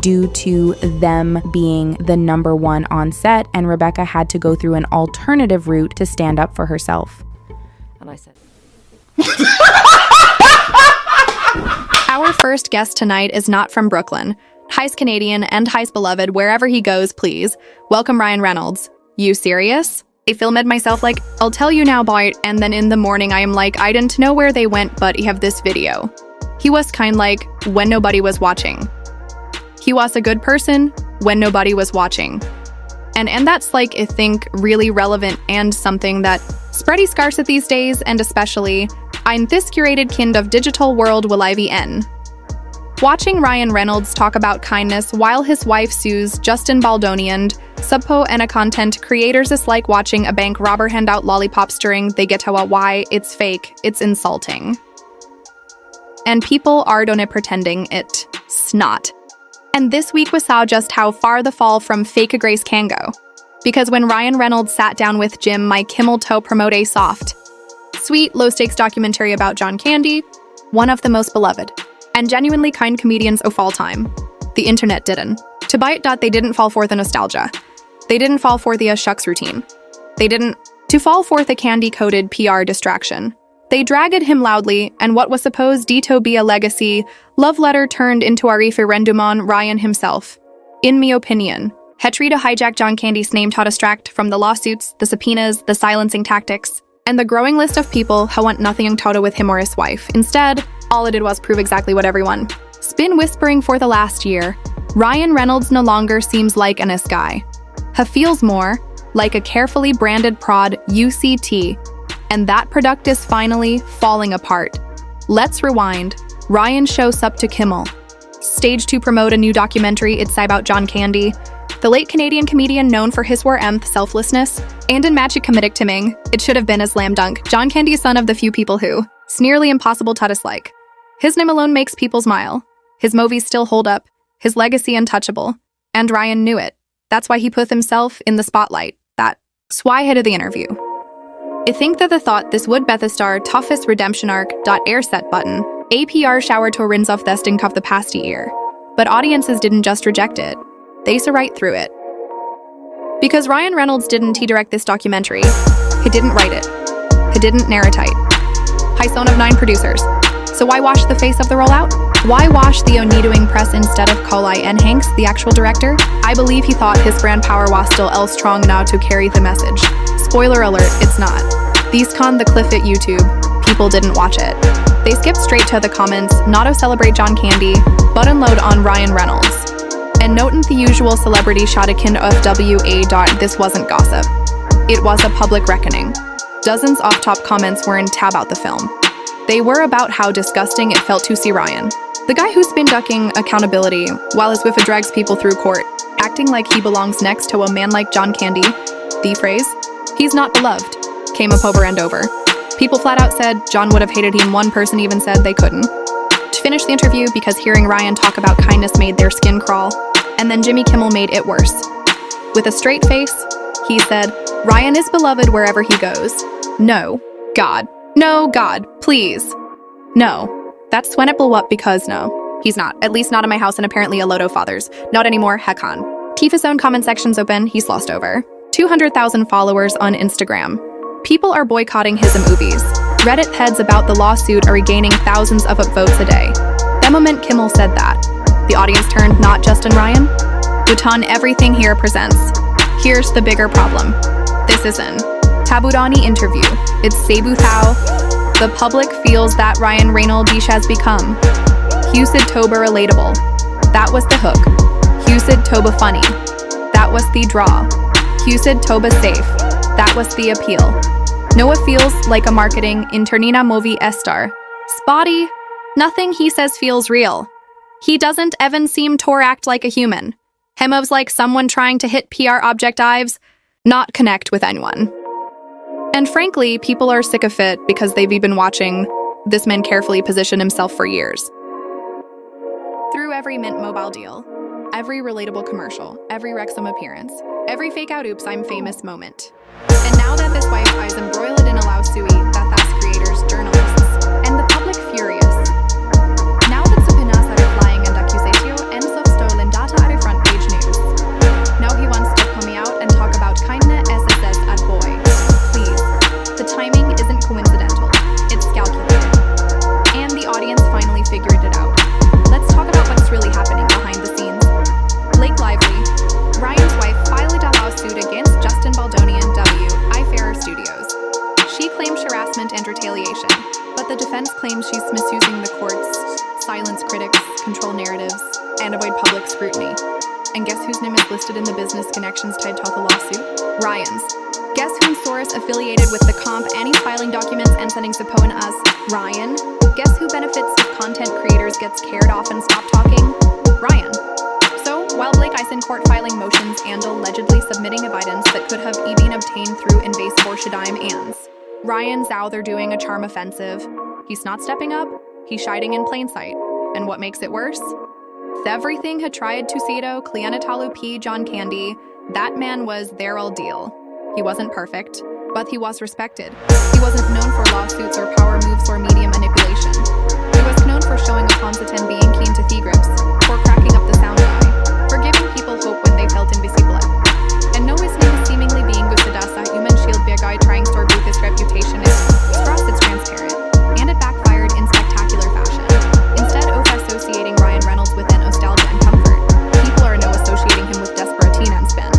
due to them being the number one on set, and Rebecca had to go through an alternative route to stand up for herself. And I said, Our first guest tonight is not from Brooklyn. Hi's Canadian and Hi's beloved wherever he goes, please. Welcome Ryan Reynolds. You serious? I filmed myself like, I'll tell you now, boy, and then in the morning I am like, I didn't know where they went, but I have this video. He was kind like, when nobody was watching. He was a good person when nobody was watching. And that's like, I think, really relevant and something that spready scarce at these days, and especially, in this curated kind of digital world will I be in. Watching Ryan Reynolds talk about kindness while his wife sues Justin Baldoni and subpo and a content creators is like watching a bank robber hand out lollipops during they get to a why, it's fake, it's insulting. And people are done pretending it's not. And this week we saw just how far the fall from fake grace can go. Because when Ryan Reynolds sat down with Jimmy Kimmel to promote a soft, sweet, low-stakes documentary about John Candy, one of the most beloved and genuinely kind comedians of all time, the internet didn't. To bite dot, they didn't fall for the nostalgia. They didn't fall for the shucks routine. They didn't to fall for the candy-coated PR distraction. They dragged him loudly, and what was supposed to be a legacy love letter turned into a referendum on Ryan himself. In me opinion, Hetry to hijack John Candy's name to distract from the lawsuits, the subpoenas, the silencing tactics, and the growing list of people who want nothing in toto with him or his wife. Instead, all it did was prove exactly what everyone been whispering for the last year. Ryan Reynolds no longer seems like an us guy. He feels more like a carefully branded prod UCT, and that product is finally falling apart. Let's rewind. Ryan shows up to Kimmel, staged to promote a new documentary it's about John Candy, the late Canadian comedian known for his warmth, selflessness, and in magic comedic timing. It should have been a slam dunk. John Candy, son of the few people who, it's nearly impossible to dislike. His name alone makes people smile. His movies still hold up, his legacy untouchable, and Ryan knew it. That's why he put himself in the spotlight. That's why I headed the interview. I think that the thought this would be the star toughest redemption arc air set button, APR shower to rinse off the stink of the past year. But audiences didn't just reject it. They saw right through it. Because Ryan Reynolds didn't direct this documentary. He didn't write it. He didn't narrate. He's son of 9 producers. So why wash the face of the rollout? Why wash the Oni-doing press instead of Colai N. Hanks, the actual director? I believe he thought his brand power was still strong now to carry the message. Spoiler alert, it's not. These con the cliff at YouTube. People didn't watch it. They skipped straight to the comments, not to celebrate John Candy, but unload on Ryan Reynolds. And note in the usual celebrity shot-akin of WA. This wasn't gossip. It was a public reckoning. Dozens off-top comments were in tab out the film. They were about how disgusting it felt to see Ryan, the guy who's been ducking accountability while his wife drags people through court, acting like he belongs next to a man like John Candy. The phrase, "he's not beloved," came up over and over. People flat out said John would have hated him. One person even said they couldn't. To finish the interview, because hearing Ryan talk about kindness made their skin crawl, and then Jimmy Kimmel made it worse. With a straight face, he said, "Ryan is beloved wherever he goes. No, God. No, God, please. No." That's when it blew up because no, he's not. At least not in my house and apparently a load of fathers. Not anymore, heck on. Tifa's own comment section's open, he's lost over 200,000 followers on Instagram. People are boycotting his movies. Reddit heads about the lawsuit are regaining thousands of upvotes a day. The moment Kimmel said that, the audience turned not just on Ryan, but on everything he represents. Here's the bigger problem. This isn't Tabudani interview. It's Cebu Thao. The public feels that Ryan Reynolds has become Husid Toba relatable. That was the hook. Husid Toba funny. That was the draw. Husid Toba safe. That was the appeal. Noah feels like a marketing internina movie star. Spotty. Nothing he says feels real. He doesn't even seem to act like a human. Hemov's like someone trying to hit PR objectives, not connect with anyone. And frankly, people are sick of it because they've been watching this man carefully position himself for years. Through every Mint mobile deal, every relatable commercial, every Wrexham appearance, every fake out oops I'm famous moment. And now that this wife is embroiled in a lawsuit that has creators, journalists, and the public furious. Now that subpoenas are flying and accusatio ends of stolen data public scrutiny. And guess whose name is listed in the business connections tied to the lawsuit? Ryan's. Guess whom Soros affiliated with the comp and he's filing documents and sending subpoena us? Ryan. Guess who benefits if content creators gets cared off and stop talking? Ryan. So, while Blake is in court filing motions and allegedly submitting evidence that could have been obtained through invasive or Shadime ands, Ryan's out there doing a charm offensive. He's not stepping up, he's hiding in plain sight. And what makes it worse? Everything had tried to Cito, Cleanatalu P. John Candy, that man was their all deal. He wasn't perfect, but he was respected. He wasn't known for lawsuits or power moves or media manipulation. He was known for showing a Ponsitan being keen to thee grips, for cracking up the sound guy, for giving people hope when they felt invisible. And no his name is seemingly being Gusadasa human shield be a guy trying to boost his reputation is for us it's transparent, and it backfired in spectacular fashion. Instead of associating Ryan Reynolds with nostalgia and comfort, people are now associating him with desperatine and spin.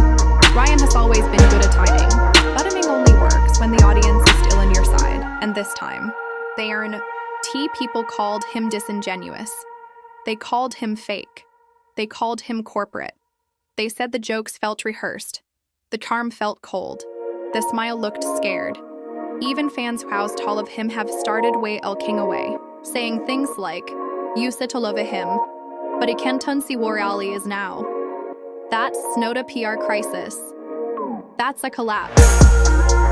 Ryan has always been good at hiding. Buttoning only works when the audience is still on your side, and this time, people called him disingenuous. They called him fake. They called him corporate. They said the jokes felt rehearsed. The charm felt cold. The smile looked scared. Even fans who housed all of him have started way El King away, saying things like, "You said to love him, but he can't see where Ali is now." That's not a PR crisis. That's a collapse.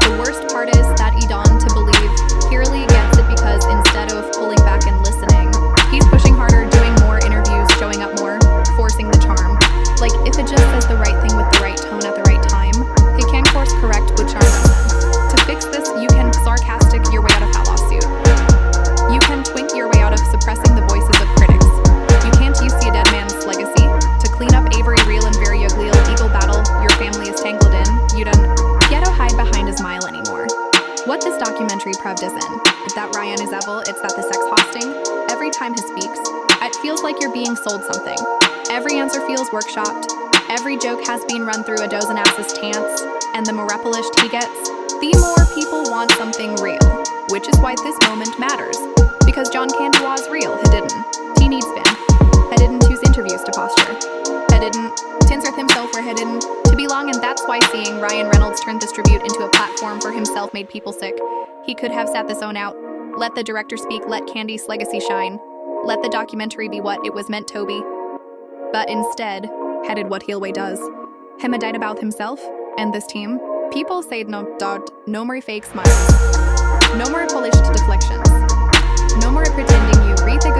The worst part is that Edon to believe purely gets it because instead of pulling back and listening, he's pushing harder, doing more interviews, showing up more, forcing the charm. Like if it just says the right thing with the right tone at the right time, he can course correct but charm doesn't. To fix this, you can sarcastic your way out of that lawsuit. You can twink your way out of suppressing the voices of critics. You can't use the dead man's legacy to clean up Avery real and very ugly illegal battle your family is tangled in. You don't get to hide behind his smile anymore. What this documentary proved isn't that Ryan is evil, it's that the sex hosting, every time he speaks, it feels like you're being sold something. Every answer feels workshopped, every joke has been run through a dozen asses tants, and the more repolished he gets, the more people want something real, which is why this moment matters. Because John Candy was real, he didn't. He needs been. He didn't use interviews to posture. He didn't insert himself where he didn't to belong, and that's why seeing Ryan Reynolds turn this tribute into a platform for himself made people sick. He could have sat this own out, let the director speak, let Candy's legacy shine, let the documentary be what it was meant to be. But instead, headed what Heelway does. Him died about himself and this team. People say no more fake smiles, no more polished deflections, no more pretending you rethink